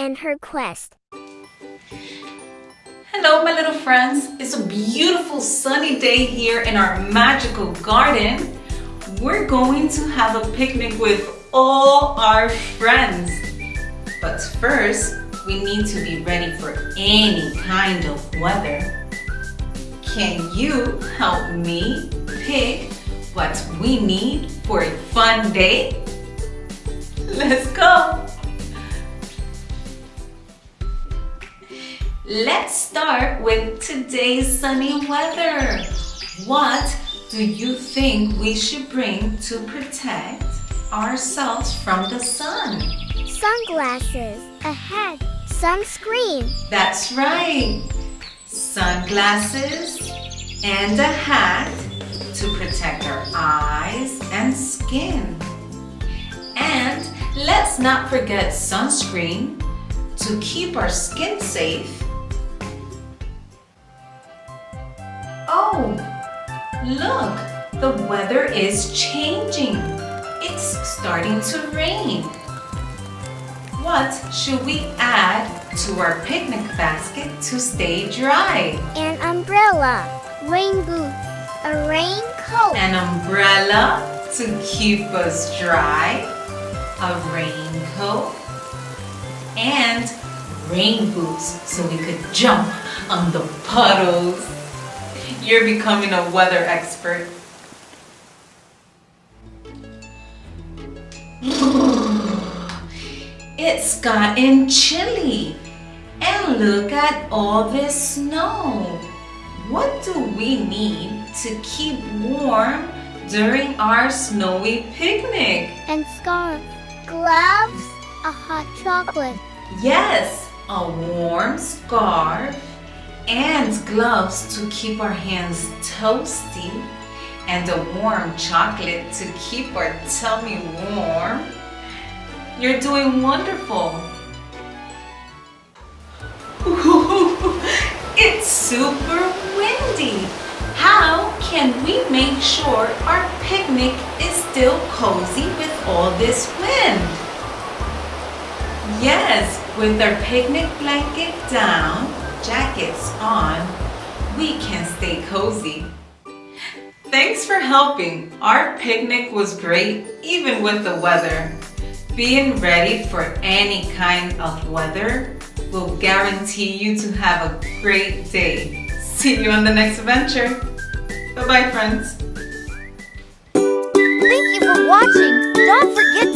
and her quest. Hello, my little friends. It's a beautiful sunny day here in our magical garden. We're going to have a picnic with all our friends. But first, we need to be ready for any kind of weather. Can you help me pick what we need for a fun day? Let's go! Let's start with today's sunny weather. What do you think we should bring to protect ourselves from the sun? Sunglasses, a hat, sunscreen. That's right. Sunglasses and a hat to protect our eyes and skin. And let's not forget sunscreen to keep our skin safe. Oh, look, the weather is changing. It's starting to rain. What should we add to our picnic basket to stay dry? An umbrella, rain boots, a raincoat. An umbrella to keep us dry, a raincoat, and rain boots so we could jump on the puddles. You're becoming a weather expert. It's gotten chilly. And look at all this snow. What do we need to keep warm during our snowy picnic? And scarf, gloves, a hot chocolate. Yes, a warm scarf and gloves to keep our hands toasty, and a warm chocolate to keep our tummy warm. You're doing wonderful. It's super windy. How can we make sure our picnic is still cozy with all this wind? Yes, with our picnic blanket down, jackets on, we can stay cozy. Thanks for helping. Our picnic was great, even with the weather. Being ready for any kind of weather will guarantee you to have a great day. See you on the next adventure. Bye-bye, friends. Thank you for watching. Don't forget to